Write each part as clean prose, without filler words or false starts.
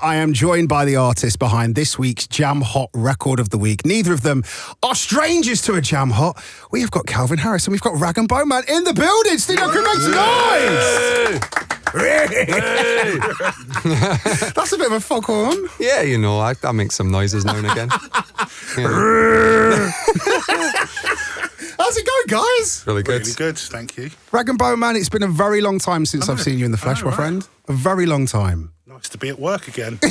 I am joined by the artist behind this week's Jam Hot Record of the Week. Neither of them are strangers to a Jam Hot. We have got Calvin Harris and we've got Rag and Bone Man in the building. Studio crew, make some noise! Hey. That's a bit of a foghorn. Yeah, you know, I make some noises now and again. How's it going, guys? Really good. Really good, thank you. Rag and Bone Man, it's been a very long time since I've seen you in the flesh, my friend. A very long time. Nice to be at work again. You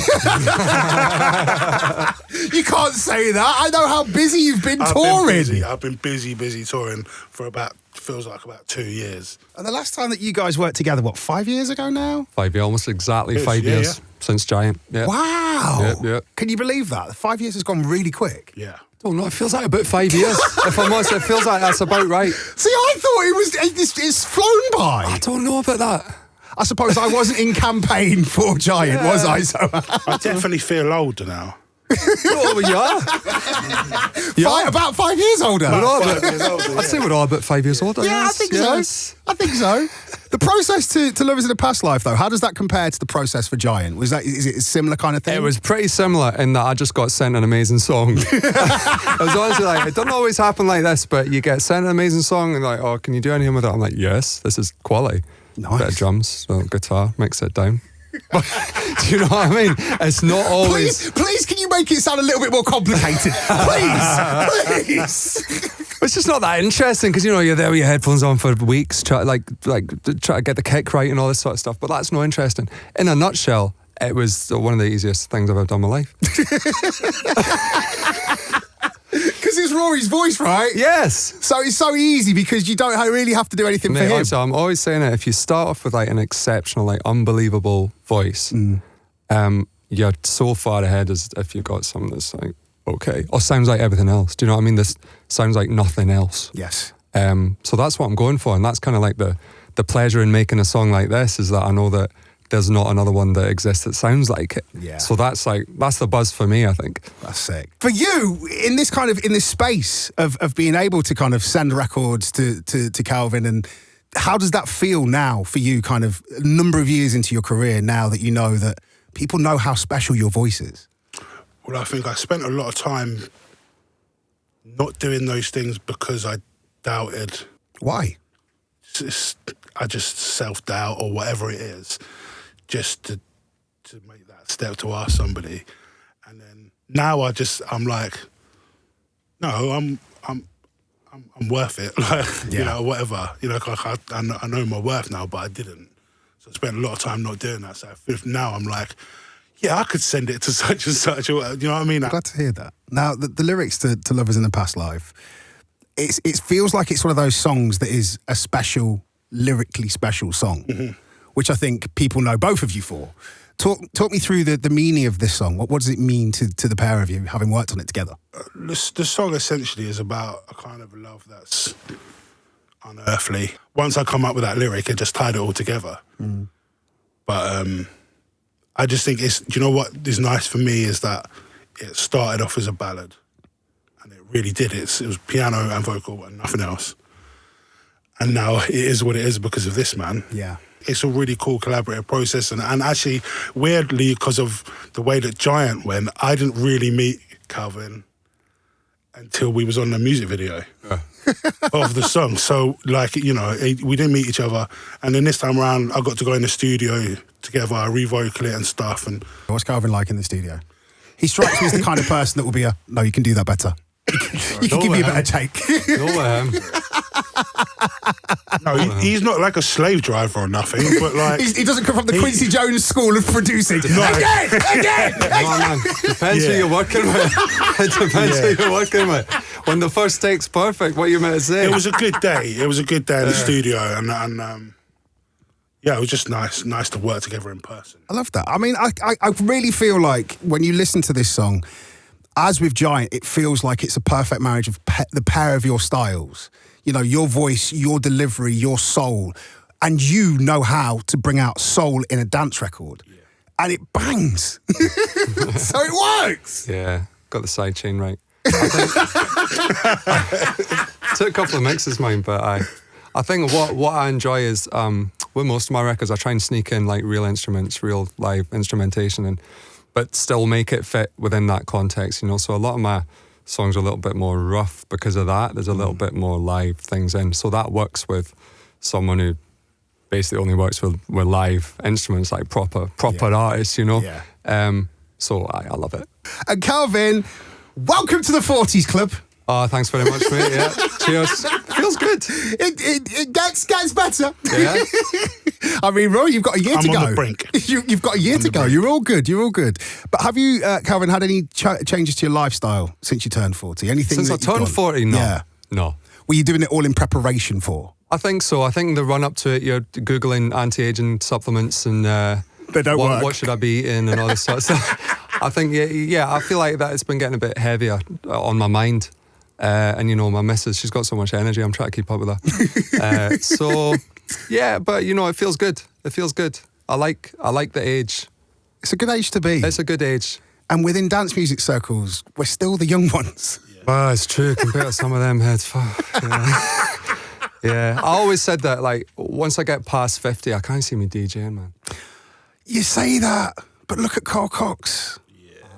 can't say that. I know how busy you've been touring. I've been busy touring for feels like about 2 years. And the last time that you guys worked together, what, 5 years ago now? 5 years, almost exactly 5 years since Giant. Yeah. Wow. Yeah. Can you believe that? 5 years has gone really quick. Yeah. Oh no, it feels like about 5 years. If I'm honest, it feels like that's about right. See, I thought it's flown by. I don't know about that. I suppose I wasn't in campaign for Giant, was I? So I definitely feel older now. Oh, we are. About 5 years older. I'd say we're all about 5 years older. Yeah, yes, I think so. I think so. The process to Lovers in a Past Life, though, how does that compare to the process for Giant? Is it a similar kind of thing? It was pretty similar in that I just got sent an amazing song. I was honestly like, it doesn't always happen like this, but you get sent an amazing song and like, oh, can you do anything with it? I'm like, yes, this is quality. Nice. Bit of drums, guitar, mix it down. Do you know what I mean? It's not always... Please, can you make it sound a little bit more complicated? Please. It's just not that interesting because, you know, you're there with your headphones on for weeks, try to get the kick right and all this sort of stuff, but that's not interesting. In a nutshell, it was one of the easiest things I've ever done in my life. Because it's Rory's voice, right? Yes. So it's so easy because you don't really have to do anything for him. Also, I'm always saying it, if you start off with like an exceptional, like unbelievable voice, you're so far ahead as if you've got something that's like, okay, or sounds like everything else. Do you know what I mean? This sounds like nothing else. Yes. So that's what I'm going for, and that's kind of like the pleasure in making a song like this is that I know that there's not another one that exists that sounds like it. Yeah. So that's the buzz for me, I think. That's sick. For you, in this space of being able to kind of send records to Calvin, and how does that feel now for you, kind of a number of years into your career, now that you know that people know how special your voice is? Well, I think I spent a lot of time not doing those things because I doubted. Why? I just self-doubt or whatever it is, just to make that step to ask somebody. And then now I'm like, no, I'm worth it. Like, you know, whatever. You know, I know my worth now, but I didn't. So I spent a lot of time not doing that. So now I'm like, yeah, I could send it to such and such. You know what I mean? I'm glad to hear that. Now, the lyrics to Lovers in the Past Life, it feels like it's one of those songs that is a lyrically special song, which I think people know both of you for. Talk me through the meaning of this song. What does it mean to the pair of you, having worked on it together? The song essentially is about a kind of love that's unearthly. Once I come up with that lyric, it just tied it all together. But I just think do you know what is nice for me is that it started off as a ballad, and it really did. It was piano and vocal and nothing else. And now it is what it is because of this man. Yeah. It's a really cool collaborative process. And actually, weirdly, because of the way that Giant went, I didn't really meet Calvin until we was on the music video of the song. So, like, you know, we didn't meet each other. And then this time around, I got to go in the studio together, I revocal it and stuff. And what's Calvin like in the studio? He strikes me as the kind of person that will be no, you can do that better. You can give me a better take. No, he's not like a slave driver or nothing, but like... he doesn't come from the Quincy Jones school of producing. No. Again! No, man. Depends who you're working with. It depends who you're working with. When the first take's perfect, what you meant to say. It was a good day. It was a good day in the studio, and yeah, it was just nice to work together in person. I love that. I mean, I really feel like when you listen to this song, as with Giant, it feels like it's a perfect marriage of the pair of your styles. You know, your voice, your delivery, your soul, and you know how to bring out soul in a dance record. Yeah. And it bangs. So it works. Yeah, got the side chain right. Took a couple of mixes, mine, but I think what I enjoy is with most of my records, I try and sneak in like real instruments, real live instrumentation, and but still make it fit within that context, you know. So a lot of my songs are a little bit more rough because of that. There's a little bit more live things in. So that works with someone who basically only works with live instruments, like proper artists, you know. Yeah. So I love it. And Calvin, welcome to the 40s Club. Oh, thanks very much, mate. Yeah. Cheers. Feels good. It gets better. Yeah. I mean, Roy, you've got a year to go. I'm on the brink. You've got a year to go. brink. You're all good. You're all good. But have you, Calvin, had any changes to your lifestyle since you turned 40? Anything Since I that you've turned gone- 40, no. Yeah. No. Were you doing it all in preparation for? I think so. I think the run up to it, you're Googling anti-aging supplements and They don't work. what should I be eating and all this sort of stuff. I think, yeah, I feel like that it's been getting a bit heavier on my mind. And, you know, my missus, she's got so much energy, I'm trying to keep up with her. So, yeah, but, you know, it feels good. It feels good. I like the age. It's a good age to be. It's a good age. And within dance music circles, we're still the young ones. Well, it's true compared to some of them heads. Yeah. Yeah, I always said that, like, once I get past 50, I can't see me DJing, man. You say that, but look at Carl Cox.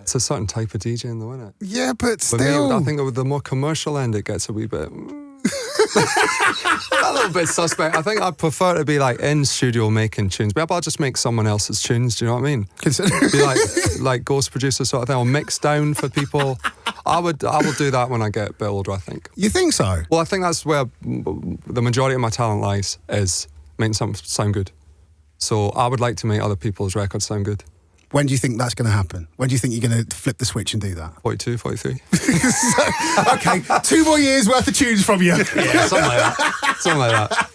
It's a certain type of DJing, though, isn't it? Yeah, but But still. I think with the more commercial end, it gets a wee bit... a little bit suspect. I think I'd prefer to be, like, in studio making tunes. Maybe I'll just make someone else's tunes, do you know what I mean? Be like ghost producer sort of thing, or mix down for people. I will do that when I get a bit older, I think. You think so? Well, I think that's where the majority of my talent lies, is making something sound good. So I would like to make other people's records sound good. When do you think that's going to happen? When do you think you're going to flip the switch and do that? 42, 43. Okay, 2 more years worth of tunes from you. Yeah, something like that. Something like that.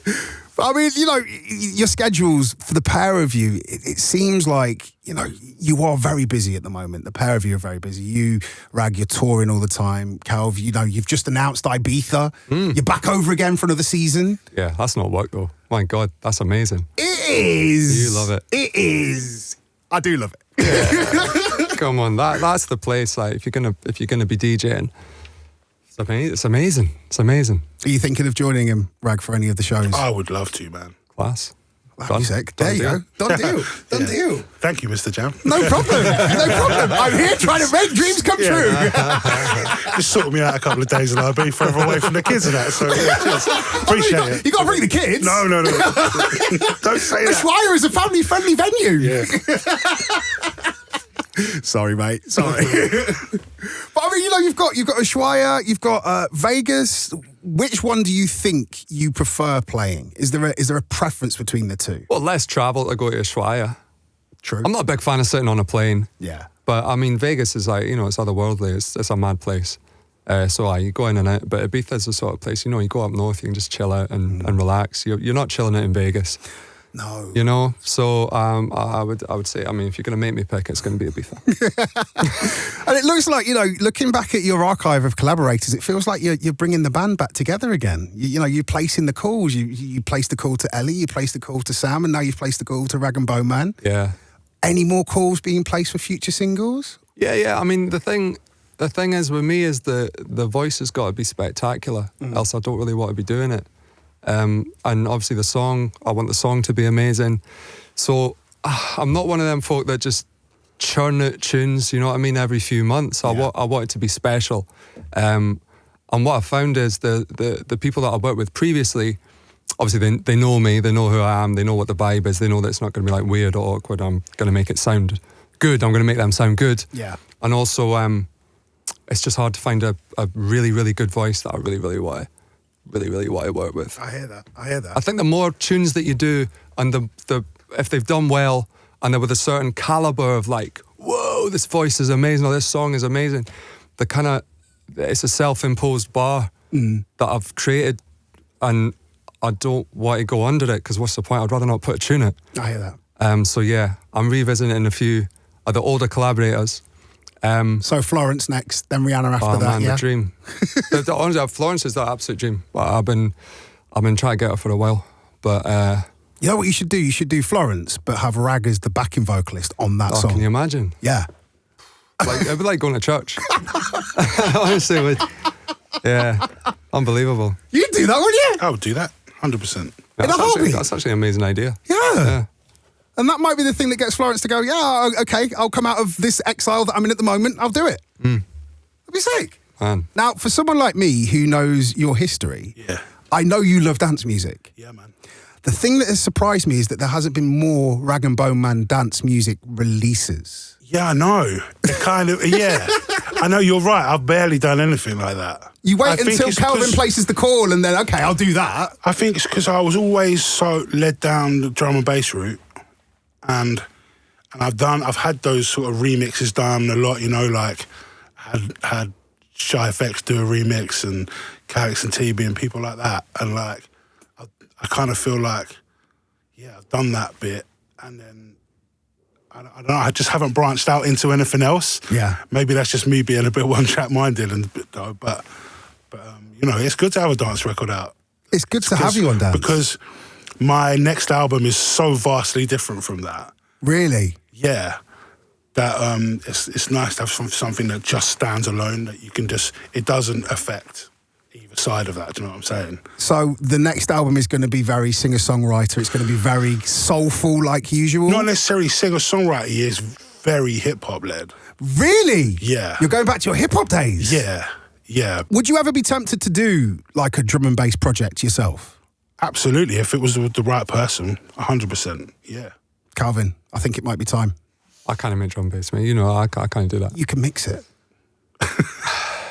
I mean, you know, your schedules for the pair of you, it seems like, you know, you are very busy at the moment. The pair of you are very busy. You, Rag, you're touring all the time. Calv, you know, you've just announced Ibiza. You're back over again for another season. Yeah, that's not work though. My God, that's amazing. It is. You love it. It is. I do love it. Come on, that's the place. Like, if you're gonna be DJing, it's amazing. It's amazing. Are you thinking of joining him, Rag, for any of the shows? I would love to, man. Class. That'd be sick. There you go. Done deal. Done deal. Thank you, MistaJam. No problem. No problem. I'm here trying to make dreams come true. Just sorted me out a couple of days and I'll be forever away from the kids and that. So yeah, cheers. Appreciate it. You got to bring the kids. No. Don't say The that. Schweier is a family-friendly venue. Yeah. Sorry, mate. Sorry. But I mean, you know, you've got Ushuaia, you've got Vegas. Which one do you think you prefer playing? Is there a preference between the two? Well, less travel to go to Ushuaia. True. I'm not a big fan of sitting on a plane. Yeah. But I mean, Vegas is like, you know, it's otherworldly. It's a mad place. So you go in and out. But Ibiza's the sort of place, you know, you go up north, you can just chill out and relax. You're not chilling out in Vegas. No. You know, so I would say, I mean, if you're going to make me pick, it's going to be Ibiza. And it looks like, you know, looking back at your archive of collaborators, it feels like you're bringing the band back together again. You know, you're placing the calls. You placed the call to Ellie, you placed the call to Sam, and now you've placed the call to Rag and Bone Man. Yeah. Any more calls being placed for future singles? Yeah. I mean, the thing is with me is the voice has got to be spectacular, else I don't really want to be doing it. And obviously I want the song to be amazing. So I'm not one of them folk that just churn out tunes, you know what I mean, every few months. I want it to be special. And what I've found is the people that I worked with previously, obviously they know me, they know who I am, they know what the vibe is, they know that it's not going to be like weird or awkward. I'm going to make it sound good. I'm going to make them sound good. Yeah. And also, it's just hard to find a really, really good voice that I really, really want to work with. I hear that. I think the more tunes that you do, and the if they've done well, and they're with a certain caliber of like, whoa, this voice is amazing, or this song is amazing, it's a self-imposed bar that I've created, and I don't want to go under it, because what's the point? I'd rather not put a tune it. I hear that. So yeah, I'm revisiting a few of the older collaborators. So Florence next, then Rihanna after that. Man, Yeah. the dream. Honestly, Florence is the absolute dream. But I've been trying to get her for a while. But You know what you should do? You should do Florence, but have Rag as the backing vocalist on that song. can you imagine? Yeah. Like, it'd be like going to church. Honestly, it would. Yeah, unbelievable. You'd do that, wouldn't you? I would do that, 100%. In a heartbeat. That's actually an amazing idea. Yeah. And that might be the thing that gets Florence to go, yeah, okay, I'll come out of this exile that I'm in at the moment. I'll do it. That'd be sick. Man. Now, for someone like me who knows your history, I know you love dance music. Yeah, man. The thing that has surprised me is that there hasn't been more Rag and Bone Man dance music releases. Yeah, I know. It kind of, yeah. I know, you're right. I've barely done anything like that. You wait I think until it's Calvin 'cause- places the call and then, okay, I'll do that. I think it's because I was always so led down the drum and bass route, and I've had those sort of remixes done a lot. You know, like had Shy FX do a remix and Calix and TB and people like that, and like I kind of feel like, yeah, I've done that bit, and then I don't know, I just haven't branched out into anything else. Yeah. Maybe that's just me being a bit one-track minded, but you know, it's good to have a dance record out. It's good to have you on dance. Because my next album is so vastly different from that. Really? Yeah. That it's nice to have something that just stands alone, that you can just, it doesn't affect either side of that. Do you know what I'm saying? So the next album is going to be very singer-songwriter. It's going to be very soulful like usual. Not necessarily singer-songwriter, he is very hip-hop led. Really? Yeah. You're going back to your hip-hop days? Yeah. Yeah. Would you ever be tempted to do like a drum and bass project yourself? Absolutely. If it was with the right person, 100%. Yeah. Calvin, I think it might be time. I kind of make drum bass, mate. You know, I kind of do that. You can mix it.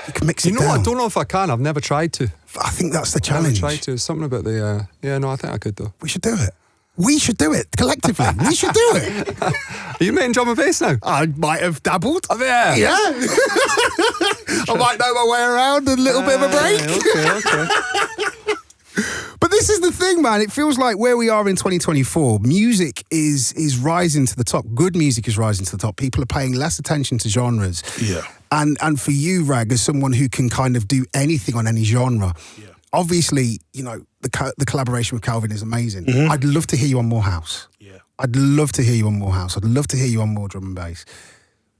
You can mix it You know down. what? I don't know if I can. I've never tried to. I think that's the I've never challenge. tried to. Something about the... yeah, no, I think I could, though. We should do it. We should do it collectively. We should do it. Are you making drum and bass now? I might have dabbled. Oh, yeah. Yeah. I might know my way around a little bit of a break. Okay. But this is the thing, man. It feels like where we are in 2024, music is rising to the top. Good music is rising to the top. People are paying less attention to genres. Yeah. And for you, Rag, as someone who can kind of do anything on any genre, obviously, you know, the collaboration with Calvin is amazing. Mm-hmm. I'd love to hear you on more house. Yeah. I'd love to hear you on more house. I'd love to hear you on more drum and bass.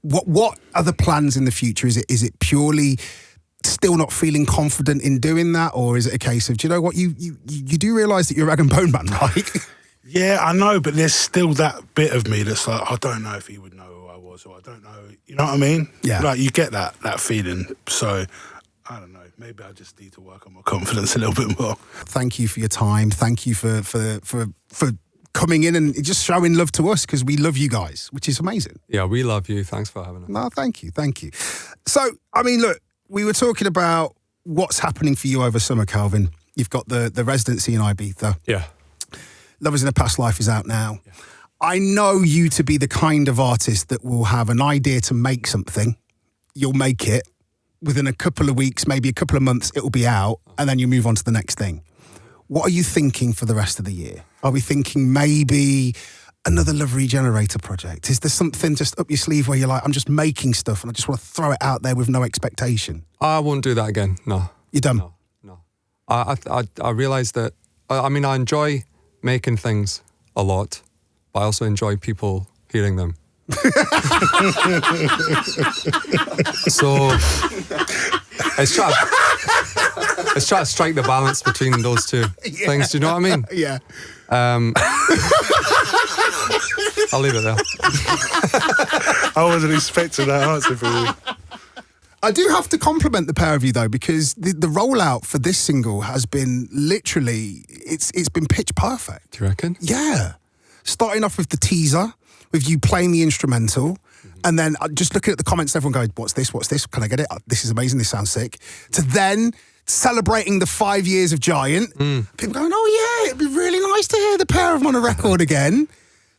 What are the plans in the future? Is it purely still not feeling confident in doing that, or is it a case of, do you know what, you do realise that you're a Rag and Bone Man, right? Yeah, I know, but there's still that bit of me that's like, I don't know if he would know who I was, or I don't know, you know what I mean? Yeah. Like, you get that feeling, so I don't know, maybe I just need to work on my confidence a little bit more. Thank you for your time. Thank you for coming in and just showing love to us, because we love you guys, which is amazing. Yeah, we love you. Thanks for having us. No, thank you. So, I mean, look, we were talking about what's happening for you over summer, Calvin. You've got the residency in Ibiza. Yeah. Lovers in a Past Life is out now. Yeah. I know you to be the kind of artist that will have an idea to make something. You'll make it. Within a couple of weeks, maybe a couple of months, it will be out, and then you move on to the next thing. What are you thinking for the rest of the year? Are we thinking maybe another Love Regenerator project? Is there something just up your sleeve where you're like, I'm just making stuff and I just want to throw it out there with no expectation? I won't do that again. No. You're done? No. I realise that, I mean, I enjoy making things a lot, but I also enjoy people hearing them. So it's trying to strike the balance between those two things. Do you know what I mean? Yeah. I'll leave it there. I wasn't expecting that answer from you. I do have to compliment the pair of you though, because the rollout for this single has been literally, it's been pitch perfect. Do you reckon? Yeah. Starting off with the teaser, with you playing the instrumental, and then just looking at the comments, everyone going, what's this? Can I get it? This is amazing, this sounds sick. To then celebrating the 5 years of Giant, people going, oh yeah, it'd be really nice to hear the pair of them on a record again.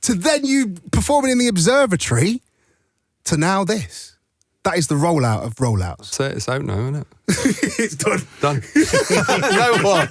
To then you performing in the Observatory, to now this. That is the rollout of rollouts. It's out now, isn't it? It's done. Done. Now what?